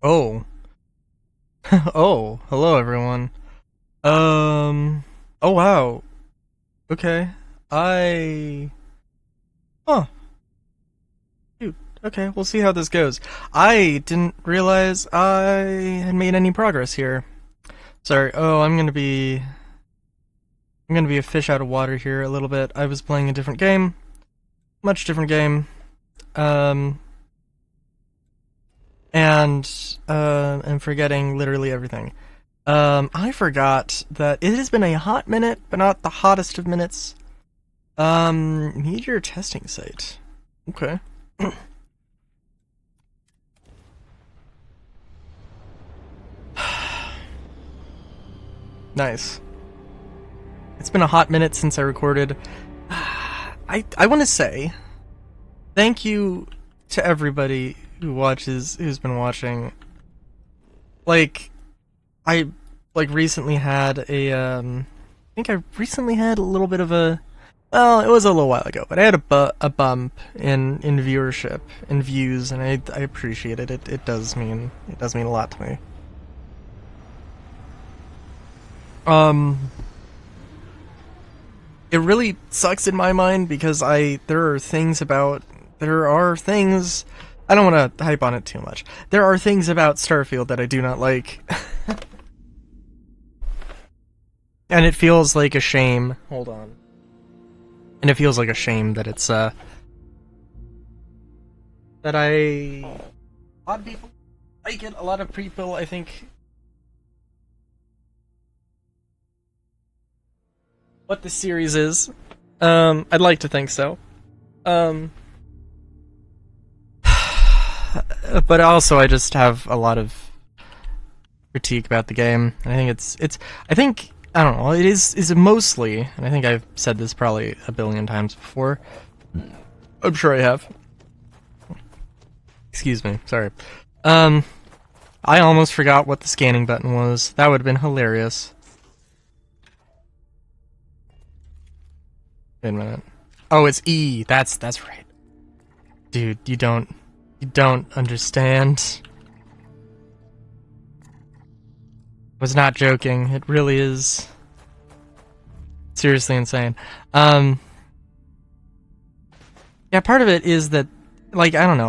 Oh. Oh, hello everyone. Oh wow. Okay. I Huh. Shoot. Okay, we'll see how this goes. I didn't realize I had made any progress here. Sorry. Oh, I'm gonna be a fish out of water here a little bit. I was playing a different game. Much different game. Um and forgetting literally everything. I forgot that it has been a hot minute, but not the hottest of minutes. Meteor testing site. Okay. Nice. It's been a hot minute since I recorded. I want to say thank you to everybody who's been watching. Like, I recently had I think I recently had a little bit of a. Well, it was a little while ago, but I had a bump in viewership and views, and I appreciate it. It does mean a lot to me. Um, it really sucks in my mind because there are things. I don't want to hype on it too much. There are things about Starfield that I do not like, and it feels like a shame. Hold on. And it feels like a shame that it's that I a lot of people like it. A lot of people, I think, what the series is. I'd like to think so. Um, but also I just have a lot of critique about the game. And I think I think I don't know. It is mostly, and I think I've said this probably a billion times before. I'm sure I have. Excuse me. Sorry. Um, I almost forgot what the scanning button was. That would have been hilarious. Wait a minute. Oh, it's E. That's right. Dude, you don't understand. I was not joking. It really is seriously insane. Um, yeah, part of it is that, like, I don't know.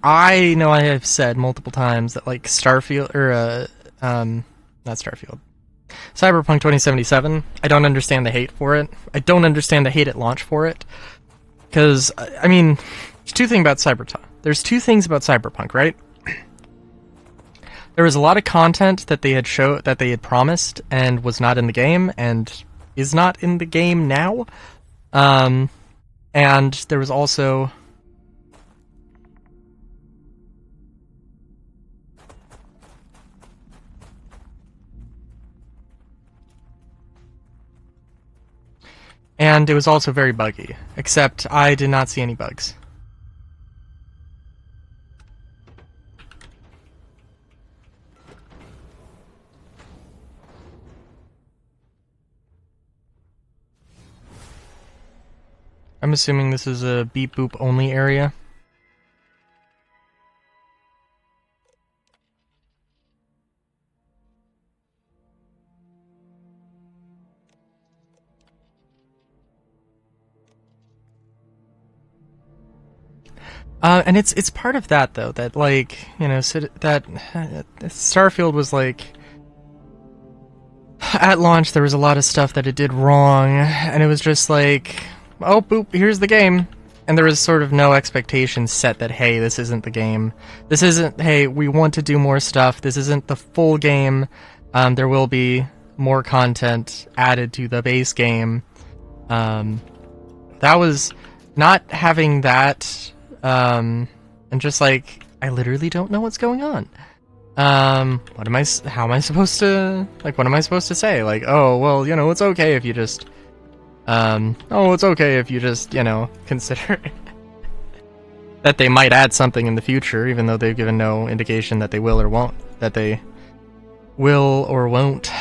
I know I have said multiple times that, like, Starfield or not Starfield, Cyberpunk 2077. I don't understand the hate for it. I don't understand the hate at launch for it. Because I mean, there's two things about Cyberpunk, right? There was a lot of content that they had promised and was not in the game and is not in the game now. Um, and there was also and it was also very buggy. Except I did not see any bugs. I'm assuming this is a beep boop only area. And it's part of that though that, like, you know, that Starfield was like, at launch there was a lot of stuff that it did wrong, and it was just like, oh boop, here's the game, and there was sort of no expectation set that, hey, this isn't the game. This isn't, hey, we want to do more stuff. This isn't the full game. There will be more content added to the base game. That was not having that, and just like, I literally don't know what's going on. How am I supposed to, like, what am I supposed to say? Like, oh, well, you know, it's okay if you just, it's okay if you just, you know, consider that they might add something in the future, even though they've given no indication that they will or won't, that they will or won't.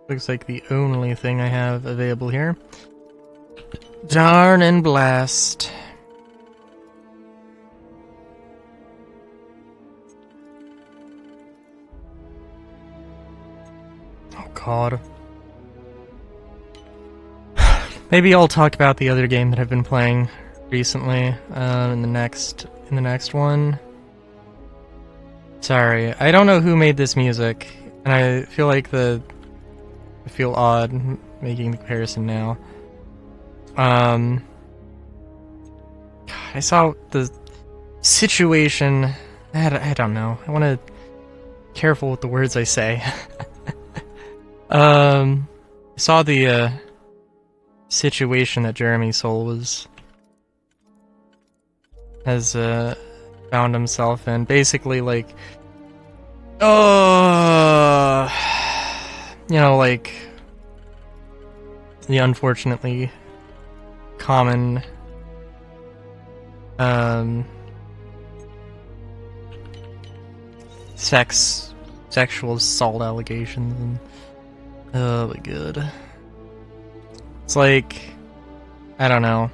Looks like the only thing I have available here. Darn and blast. Oh god. Maybe I'll talk about the other game that I've been playing recently in the next one. Sorry, I don't know who made this music, and I feel like I feel odd making the comparison now. I saw the situation. I don't know. I want to be careful with the words I say. I saw the situation that Jeremy Soule has found himself in. Basically, like, you know, like the unfortunately common sexual assault allegations, and oh my god, it's like, I don't know.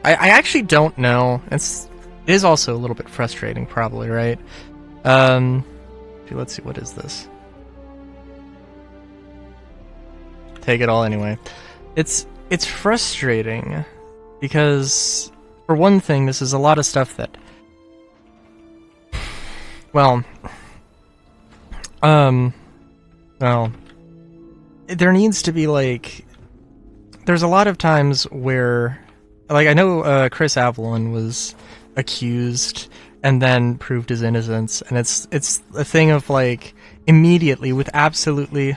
I actually don't know. It is also a little bit frustrating, probably, right? Let's see, what is this? Take it all anyway. It's frustrating because, for one thing, this is a lot of stuff that, well, there needs to be, like, there's a lot of times where, like, I know Chris Avalon was accused and then proved his innocence, and it's a thing of, like, immediately with absolutely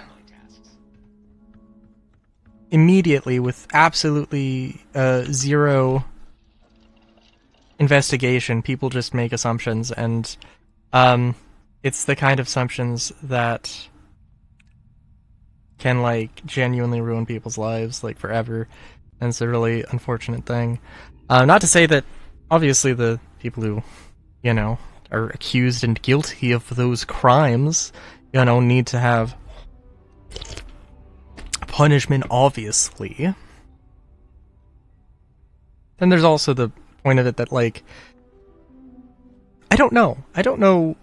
zero investigation, people just make assumptions, and it's the kind of assumptions that can, like, genuinely ruin people's lives, like, forever, and it's a really unfortunate thing. Not to say that, obviously, the people who, you know, are accused and guilty of those crimes, you know, need to have punishment, obviously. Then there's also the point of it that, like, I don't know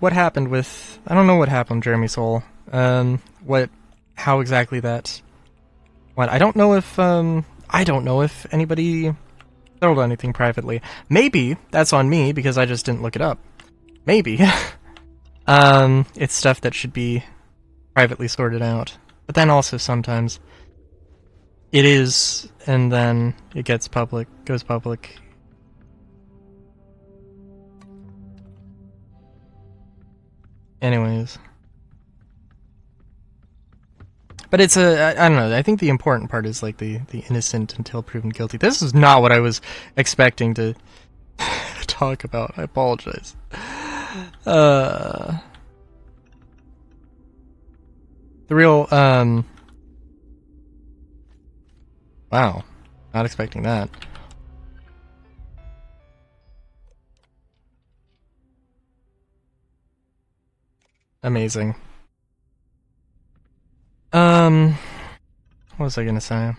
what happened with Jeremy Soule. How exactly that went. I don't know if anybody told anything privately. Maybe that's on me because I just didn't look it up. Maybe. It's stuff that should be privately sorted out. But then also sometimes it is, and then it goes public. Anyways. But it's I don't know, I think the important part is, like, the innocent until proven guilty. This is not what I was expecting to talk about. I apologize. The real, wow. Not expecting that. Amazing. What was I gonna say?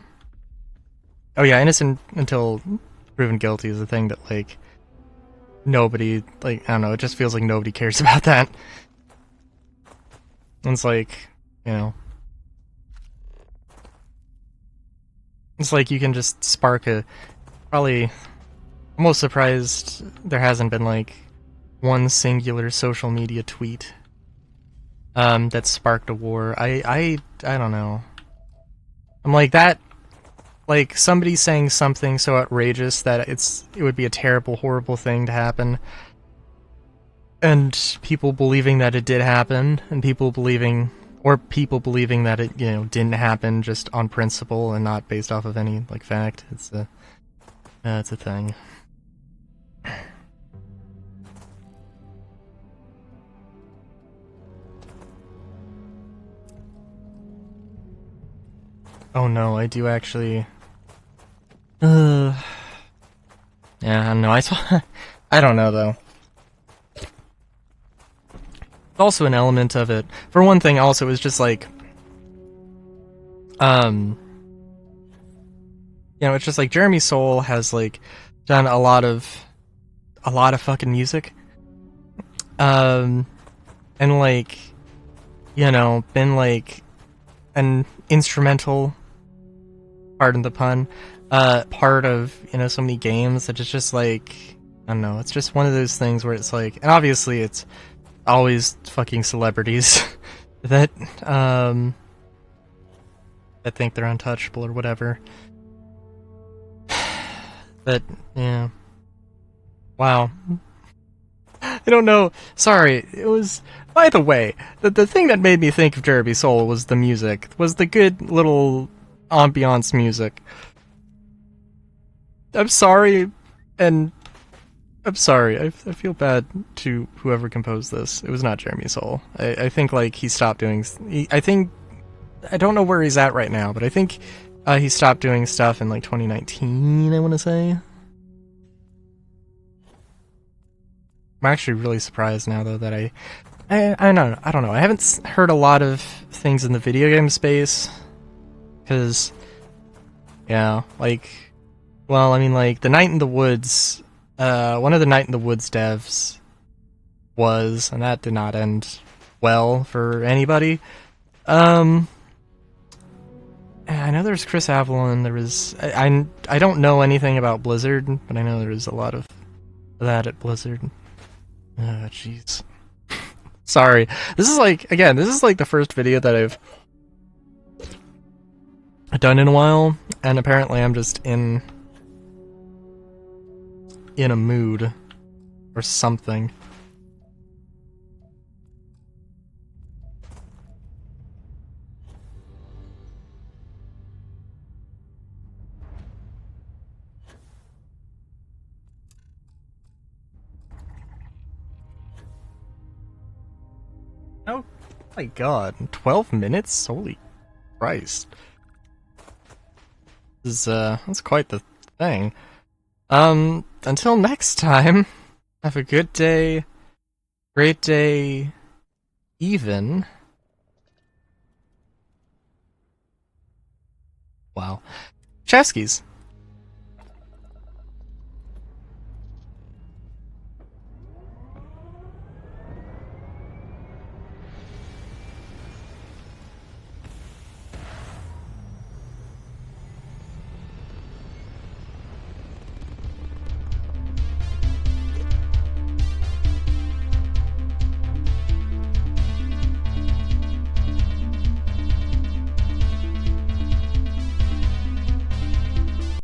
Oh yeah, innocent until proven guilty is a thing that, like, nobody, like, I don't know, it just feels like nobody cares about that. And it's like, you know, it's like you can just spark probably, I'm most surprised there hasn't been, like, one singular social media tweet that sparked a war. I don't know. I'm like, that, like, somebody saying something so outrageous that it would be a terrible, horrible thing to happen, and people believing that it did happen, and people believing that it, you know, didn't happen just on principle and not based off of any, like, fact. It's a thing. Oh no, I do actually. Yeah, I don't know. I don't know though. Also, an element of it. For one thing, also, is just like, Um, you know, it's just like Jeremy Soule has like done a lot of fucking music. And like, you know, been like an instrumental, pardon the pun, part of, you know, so many games that it's just like, I don't know, it's just one of those things where it's like, and obviously it's always fucking celebrities that that think they're untouchable or whatever. But yeah, wow. I don't know. Sorry, it was. By the way, the thing that made me think of Jeremy Soule was the music. Was the good little ambiance music. I'm sorry, and I'm sorry. I feel bad to whoever composed this. It was not Jeremy Soule. I think like he stopped doing. I think I don't know where he's at right now, but I think he stopped doing stuff in like 2019. I want to say. I'm actually really surprised now though that I don't know. I haven't heard a lot of things in the video game space because yeah, like, well, I mean, like the Night in the Woods, one of the Night in the Woods devs was, and that did not end well for anybody. I know there's Chris Avalon. There was I don't know anything about Blizzard, but I know there was a lot of that at Blizzard. Oh, jeez. Sorry. This is like, again, this is like the first video that I've done in a while, and apparently I'm just in a mood or something. Oh my god, 12 minutes? Holy Christ. This is, that's quite the thing. Until next time, have a good day, great day, even. Wow. Chefskis.